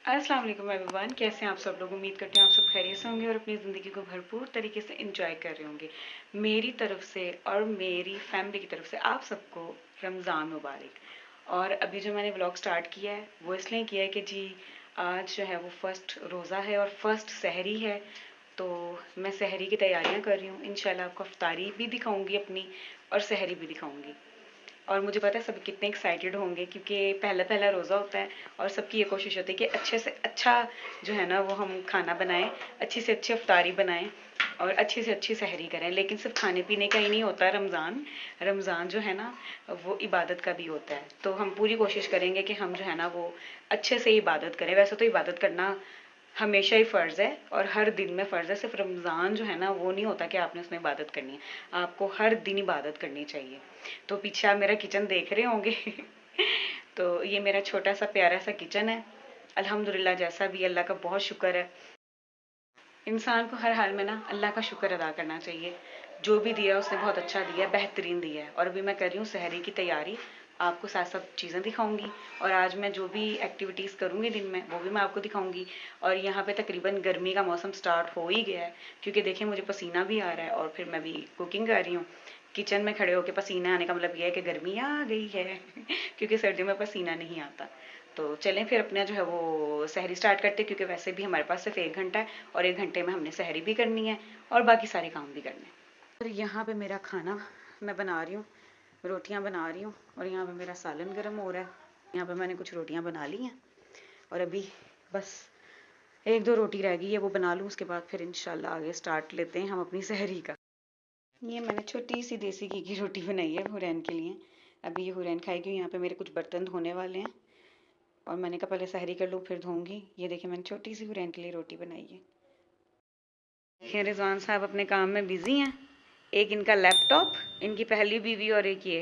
अस्सलाम वालेकुम एवरीवन, कैसे हैं आप सब लोग। उम्मीद करते हैं आप सब खैरियत से होंगे और अपनी ज़िंदगी को भरपूर तरीके से एंजॉय कर रहे होंगे। मेरी तरफ से और मेरी फैमिली की तरफ से आप सबको रमज़ान मुबारक। और अभी जो मैंने व्लॉग स्टार्ट किया है वो इसलिए किया है कि जी आज जो है वो फर्स्ट रोज़ा है और फर्स्ट सहरी है। तो मैं सहरी की तैयारियां कर रही हूँ। इंशाल्लाह आपको अफ्तारी भी दिखाऊंगी अपनी और सहरी भी दिखाऊंगी। और मुझे पता है सब कितने एक्साइटेड होंगे क्योंकि पहला पहला रोज़ा होता है और सबकी ये कोशिश होती है कि अच्छे से अच्छा जो है ना वो हम खाना बनाएं, अच्छी से अच्छी अफ्तारी बनाएं और अच्छी से अच्छी सहरी करें। लेकिन सिर्फ खाने पीने का ही नहीं होता रमज़ान। रमज़ान जो है ना वो इबादत का भी होता है। तो हम पूरी कोशिश करेंगे कि हम जो है ना वो अच्छे से इबादत करें। वैसे तो इबादत करना हमेशा ही फ़र्ज़ है और हर दिन में फ़र्ज़ है। सिर्फ रमज़ान जो है ना वो नहीं होता कि आपने उसमें इबादत करनी है, आपको हर दिन इबादत करनी चाहिए। तो पीछे आप मेरा किचन देख रहे होंगे तो ये मेरा छोटा सा प्यारा सा किचन है। अल्हम्दुलिल्लाह, जैसा भी अल्लाह का बहुत शुक्र है। इंसान को हर हाल में ना अल्लाह का शुक्र अदा करना चाहिए। जो भी दिया उसने बहुत अच्छा दिया है, बेहतरीन दिया है। और अभी मैं कर रही हूँ सहरी की तैयारी। आपको साथ साथ चीज़ें दिखाऊंगी और आज मैं जो भी एक्टिविटीज़ करूँगी दिन में वो भी मैं आपको दिखाऊंगी। और यहाँ पे तकरीबन गर्मी का मौसम स्टार्ट हो ही गया है क्योंकि देखिए मुझे पसीना भी आ रहा है और फिर मैं भी कुकिंग कर रही हूँ। किचन में खड़े होकर पसीना आने का मतलब यह है कि गर्मी आ गई है क्योंकि सर्दियों में पसीना नहीं आता। तो चलें फिर अपना जो है वो सहरी स्टार्ट करते हैं क्योंकि वैसे भी हमारे पास सिर्फ 1 घंटा है और 1 घंटे में हमने सहरी भी करनी है और बाकी सारे काम भी करने हैं। और यहाँ पे मेरा खाना मैं बना रही हूँ, रोटियाँ बना रही हूँ और यहाँ पे मेरा सालन गर्म हो रहा है। यहाँ पे मैंने कुछ रोटियाँ बना ली हैं और अभी बस एक दो रोटी रह गई है, वो बना लूँ। उसके बाद फिर इंशाल्लाह आगे स्टार्ट लेते हैं हम अपनी सहरी का। ये मैंने छोटी सी देसी घी की रोटी बनाई है हुरैन के लिए। अभी ये हुरैन खाएगी। यहाँ पे मेरे कुछ बर्तन धोने वाले हैं और मैंने कहा पहले सहरी कर लूँ फिर धोऊंगी। ये देखिए मैंने छोटी सी हुरैन के लिए रोटी बनाई है। देखिए रिजवान साहब अपने काम में बिजी हैं। एक इनका लैपटॉप, इनकी पहली बीवी, और एक ये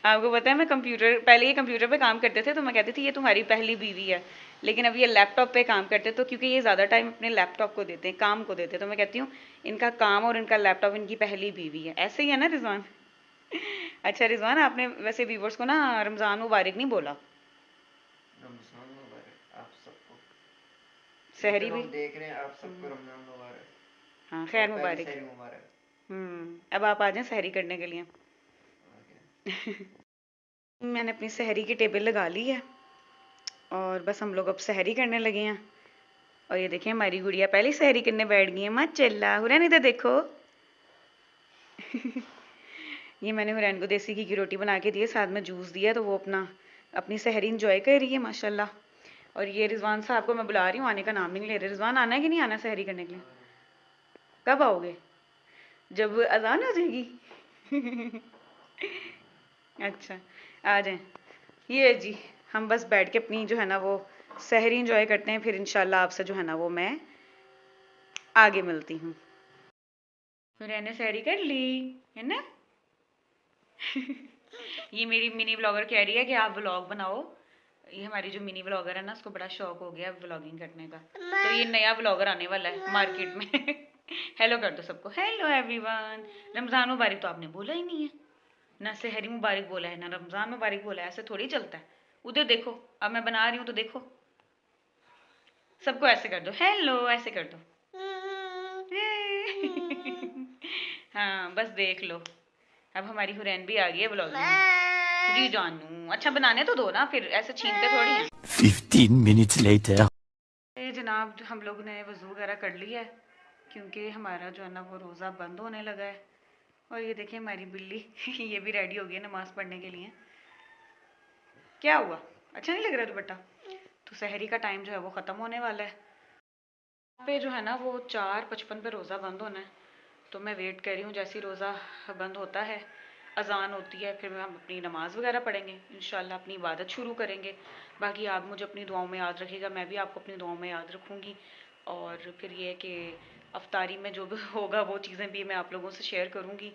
आपको पता है मैं कंप्यूटर, पहले ये कंप्यूटर पे काम करते थे तो मैं कहती थी ये तुम्हारी पहली बीवी है। लेकिन अब ये लैपटॉप पे काम करते तो क्योंकि ये ज़्यादा टाइम अपने लैपटॉप को देते हैं, काम को देते हैं, तो मैं कहती हूँ इनका काम और इनका लैपटॉप इनकी पहली बीवी है। ऐसे ही है ना रिजवान। अच्छा रिजवान, आपने वैसे व्यूवर्स को ना रमज़ान मुबारक नहीं बोला। रमजान मुबारक आप सबको। ये सहरी तो भी। हम देख रहे हैं, आप सबको रमजान हाँ मुबारक खैर और पहली मुबारक। सहरी मुबारक। अब आप आ जाएं सहरी करने के लिए। मैंने अपनी सहरी की टेबल लगा ली है और बस हम लोग अब सहरी करने लगे हैं। और ये देखिए हमारी गुड़िया पहले सहरी करने बैठ गई है। माशाल्लाह, हुरैन इधर देखो ये मैंने हुरैन को देसी घी की रोटी बना के दी है, साथ में जूस दिया, तो वो अपना अपनी सहरी इंजॉय कर रही है माशाल्लाह। और ये रिजवान साहब को मैं बुला रही हूँ, आने का नाम नहीं ले रहे। रिजवान आना है कि नहीं आना सहरी करने के लिए? कब आओगे? जब अजान हो जाएगी अच्छा, आ जाएं। ये जी हम बस बैठ के अपनी जो है ना वो सहरी इंजॉय करते हैं। फिर इंशाल्लाह आपसे जो है ना वो मैं आगे मिलती हूँ। फिर मैंने सहरी कर ली है ना ये मेरी मिनी ब्लॉगर कह रही है कि आप व्लॉग बनाओ। ये हमारी जो मिनी ब्लॉगर है ना उसको बड़ा शौक हो गया व्लॉगिंग करने का। तो ये नया ब्लॉगर आने वाला है मार्केट में हेलो कर दो सबको, हेलो एवरीवन। रमज़ान मुबारक तो आपने बोला ही नहीं है, ना सहरी मुबारक बोला है ना रमज़ान मुबारक बोला है। ऐसे थोड़ी चलता है। उधर देखो, अब मैं बना रही हूँ तो देखो, सबको ऐसे कर दो, हेलो ऐसे कर दो हाँ बस देख लो, अब हमारी हुरैन भी आ गई है ब्लॉगिंग में। जी जानू, अच्छा बनाने तो दो ना, फिर ऐसे छीनते थोड़ी हैं। 15 minutes later. जनाब हम लोग ने वज़ू वगैरह कर लिया है क्योंकि हमारा जो है ना वो रोज़ा बंद होने लगा है। और ये देखिए हमारी बिल्ली ये भी रेडी हो गई है नमाज़ पढ़ने के लिए। क्या हुआ, अच्छा नहीं लग रहा दुपट्टा? तो सहरी का टाइम जो है वो ख़त्म होने वाला है। पे जो है ना वो 4:55 पे रोज़ा बंद होना है। तो मैं वेट कर रही हूँ, जैसे ही रोज़ा बंद होता है, अजान होती है, फिर हम अपनी नमाज़ वगैरह पढ़ेंगे, इंशाल्लाह अपनी इबादत शुरू करेंगे। बाकी आप मुझे अपनी दुआओं में याद रखिएगा, मैं भी आपको अपनी दुआओं में याद रखूँगी। और फिर ये है कि अफ्तारी में जो भी होगा वो चीज़ें भी मैं आप लोगों से शेयर करूँगी।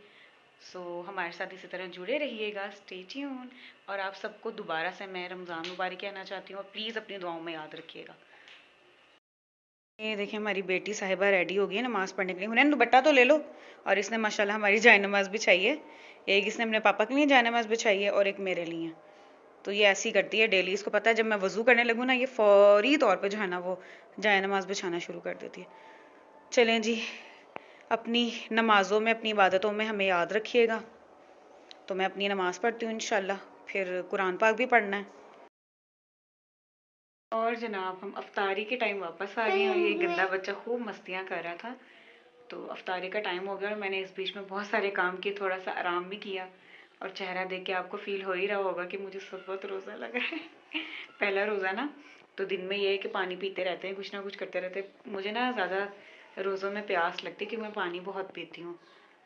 सो हमारे साथ इसी तरह जुड़े रहिएगा, स्टे ट्यून। और आप सबको दोबारा से मैं रमज़ान मुबारक कहना चाहती हूँ और प्लीज़ अपनी दुआओं में याद रखिएगा। ये देखिए हमारी बेटी साहिबा रेडी हो गई है नमाज़ पढ़ने के लिए। हुनैन दुपट्टा तो ले लो। और इसने माशाल्लाह हमारी जाय नमाज़ बिछाई है। एक इसने अपने पापा के लिए जाय नमाज़ बिछाई है और एक मेरे लिए। तो ये ऐसी करती है डेली, इसको पता है जब मैं वज़ू करने लगूँ ना ये फौरी तौर पे जो है ना वो जाए नमाज बिछाना शुरू कर देती है। चलें जी, अपनी नमाज़ों में अपनी इबादतों में हमें याद रखिएगा। तो मैं अपनी नमाज़ पढ़ती हूँ इंशाल्लाह, फिर कुरान पाक भी पढ़ना है। और जनाब हम अफ्तारी के टाइम वापस आ गए हैं और ये गंदा बच्चा खूब मस्तियाँ कर रहा था। तो अफ्तारी का टाइम हो गया और मैंने इस बीच में बहुत सारे काम किए, थोड़ा सा आराम भी किया। और चेहरा देख के आपको फील हो ही रहा होगा कि मुझे सब बहुत रोज़ा लगा है। पहला रोज़ा ना, तो दिन में ये है कि पानी पीते रहते हैं, कुछ ना कुछ करते रहते हैं। मुझे ना ज़्यादा रोज़ों में प्यास लगती है कि मैं पानी बहुत पीती हूँ,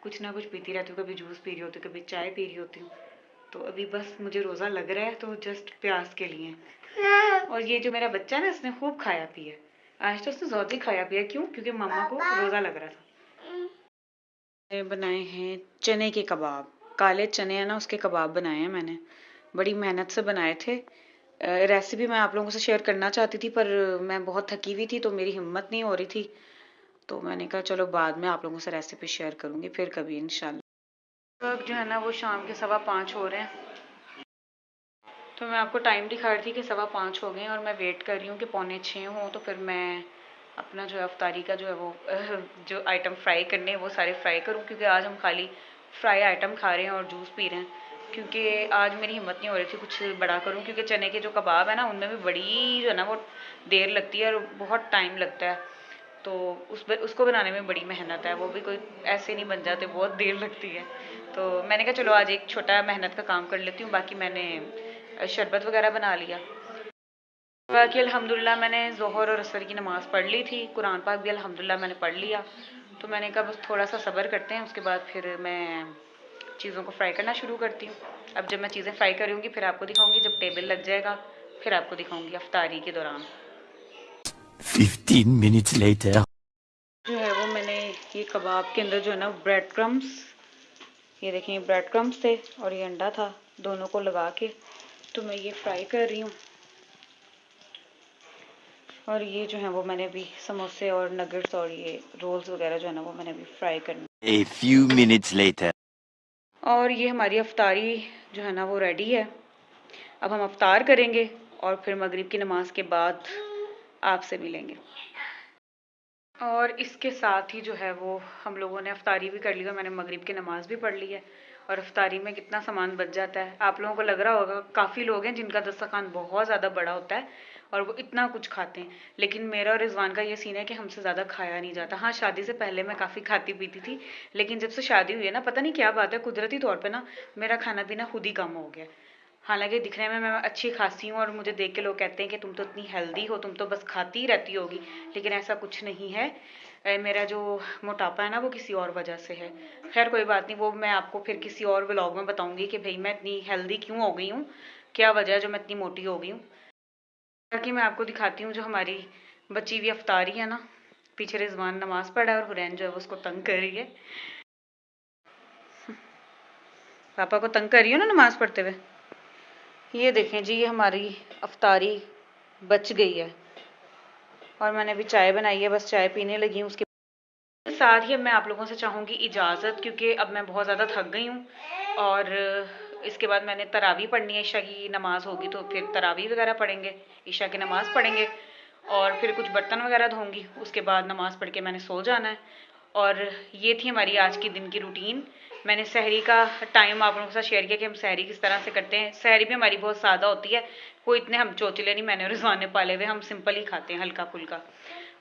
कुछ ना कुछ पीती रहती हूँ, कभी जूस पी रही होती हूँ, कभी चाय पी रही होती हूँ। तो अभी बस मुझे रोज़ा लग रहा है तो जस्ट प्यास के लिए। और ये जो मेरा बच्चा है ना, इसने खूब खाया पिया, आज तो उसने ज़्यादा ही खाया पिया। क्यों? क्योंकि मामा को रोज़ा लग रहा था। मैंने बनाए हैं चने के कबाब, काले चने हैं ना उसके कबाब बनाए हैं मैंने, बड़ी मेहनत से बनाए थे। रेसिपी मैं आप लोगों से शेयर करना चाहती थी पर मैं बहुत थकी हुई थी तो मेरी हिम्मत नहीं हो रही थी, तो मैंने कहा चलो बाद में आप लोगों से रेसिपी शेयर करूँगी फिर कभी इंशाल्लाह। वक्त जो है ना वो शाम के 5:15 हो रहे हैं, तो मैं आपको टाइम दिखा रही थी कि 5:15 हो गए हैं और मैं वेट कर रही हूँ कि 5:45 हो तो फिर मैं अपना जो है अफ्तारी का जो है वो जो आइटम फ्राई करने हैं वो सारे फ्राई करूँ, क्योंकि आज हम खाली फ्राई आइटम खा रहे हैं और जूस पी रहे हैं। क्योंकि आज मेरी हिम्मत नहीं हो रही थी कुछ बड़ा करूँ, क्योंकि चने के जो कबाब है ना उनमें भी बड़ी जो है ना वो देर लगती है और बहुत टाइम लगता है। तो उसको बनाने में बड़ी मेहनत है, वो भी कोई ऐसे नहीं बन जाते, बहुत देर लगती है। तो मैंने कहा चलो आज एक छोटा मेहनत का काम कर लेती हूँ। बाकी मैंने शरबत वगैरह बना लिया। बाकी अल्हम्दुलिल्लाह मैंने ज़ोहर और असर की नमाज़ पढ़ ली थी, कुरान पाक भी अल्हम्दुलिल्लाह मैंने पढ़ लिया। तो मैंने कहा बस थोड़ा सा सब्र करते हैं, उसके बाद फिर मैं चीज़ों को फ्राई करना शुरू करती हूँ। अब जब मैं चीज़ें फ्राई करूँगी फिर आपको दिखाऊँगी, जब टेबल लग जाएगा फिर आपको दिखाऊँगी अफ्तारी के दौरान। 15 minutes later. जो है वो मैंने ये कबाब के अंदर जो है ना ब्रेड क्रम्स, ये देखिए ब्रेड क्रम्स थे और ये अंडा था, दोनों को लगा के तो मैं ये फ्राई कर रही हूँ। और ये जो है वो मैंने भी समोसे और नगेट्स और ये रोल्स वगैरह जो है ना वो मैंने भी फ्राई करना। A few minutes later. और ये हमारी अफ्तारी जो है ना वो रेडी है। अब हम अफ्तार करेंगे और फिर मगरिब की नमाज के बाद आपसे मिलेंगे। और इसके साथ ही जो है वो हम लोगों ने अफ्तारी भी कर ली और मैंने मगरिब की नमाज़ भी पढ़ ली है। और अफ्तारी में कितना सामान बच जाता है, आप लोगों को लग रहा होगा काफ़ी लोग हैं जिनका दस्तरखान बहुत ज़्यादा बड़ा होता है और वो इतना कुछ खाते हैं, लेकिन मेरा और रिजवान का ये सीन है कि हमसे ज़्यादा खाया नहीं जाता। हाँ, शादी से पहले मैं काफ़ी खाती पीती थी, लेकिन जब से शादी हुई है ना, पता नहीं क्या बात है, कुदरती तौर पर ना मेरा खाना पीना खुद ही कम हो गया। हालांकि दिखने में मैं अच्छी खासी हूँ और मुझे देख के लोग कहते हैं कि तुम तो इतनी हेल्दी हो, तुम तो बस खाती ही रहती होगी, लेकिन ऐसा कुछ नहीं है। मेरा जो मोटापा है ना वो किसी और वजह से है। खैर कोई बात नहीं, वो मैं आपको फिर किसी और व्लॉग में बताऊंगी कि भाई मैं इतनी हेल्दी क्यों हो गई हूँ, क्या वजह है जो मैं इतनी मोटी हो गई हूँ। ताकि मैं आपको दिखाती हूँ जो हमारी बची हुई अफ्तारी है ना। पीछे रिजवान नमाज पढ़ा है और हुरैन जो है वो उसको तंग कर रही है। पापा को तंग कर रही हो ना नमाज पढ़ते हुए। ये देखें जी, ये हमारी अफ्तारी बच गई है और मैंने अभी चाय बनाई है, बस चाय पीने लगी हूँ। उसके साथ ही अब मैं आप लोगों से चाहूँगी इजाज़त, क्योंकि अब मैं बहुत ज़्यादा थक गई हूँ और इसके बाद मैंने तरावी पढ़नी है, ईशा की नमाज़ होगी तो फिर तरावी वगैरह पढ़ेंगे, ईशा की नमाज़ पढ़ेंगे और फिर कुछ बर्तन वगैरह धोऊंगी। उसके बाद नमाज़ पढ़ के मैंने सो जाना है। और ये थी हमारी आज की दिन की रूटीन। मैंने सहरी का टाइम आप लोगों के साथ शेयर किया कि हम सहरी किस तरह से करते हैं। सहरी भी हमारी बहुत सादा होती है, कोई इतने हम चोचले नहीं, मैंने और रिजवान ने पाले हुए, हम सिंपल ही खाते हैं, हल्का फुल्का।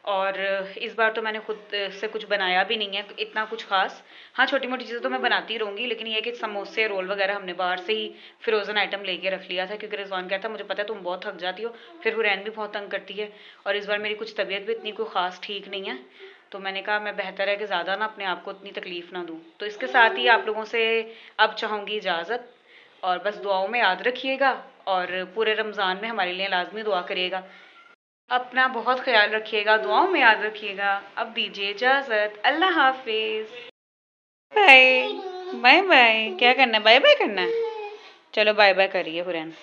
और इस बार तो मैंने खुद से कुछ बनाया भी नहीं है इतना कुछ खास। हाँ, छोटी मोटी चीज़ें तो मैं बनाती रहूँगी, लेकिन ये कि समोसे रोल वगैरह हमने बाहर से ही फ्रोज़न आइटम लेके रख लिया था, क्योंकि रिजवान कहता मुझे पता है तुम बहुत थक जाती हो, फिर हुरैन भी बहुत तंग करती है और इस बार मेरी कुछ तबीयत भी इतनी कोई ख़ास ठीक नहीं है। तो मैंने कहा मैं बेहतर है कि ज़्यादा ना अपने आप को इतनी तकलीफ़ ना दूँ। तो इसके साथ ही आप लोगों से अब चाहूँगी इजाज़त, और बस दुआओं में याद रखिएगा और पूरे रमज़ान में हमारे लिए लाजमी दुआ करिएगा। अपना बहुत ख्याल रखिएगा, दुआओं में याद रखिएगा। अब दीजिए इजाज़त, अल्लाह हाफिज़, बाय बाय बाय। क्या करना है, बाय बाय करना है? चलो बाय बाय करिए हुरैन।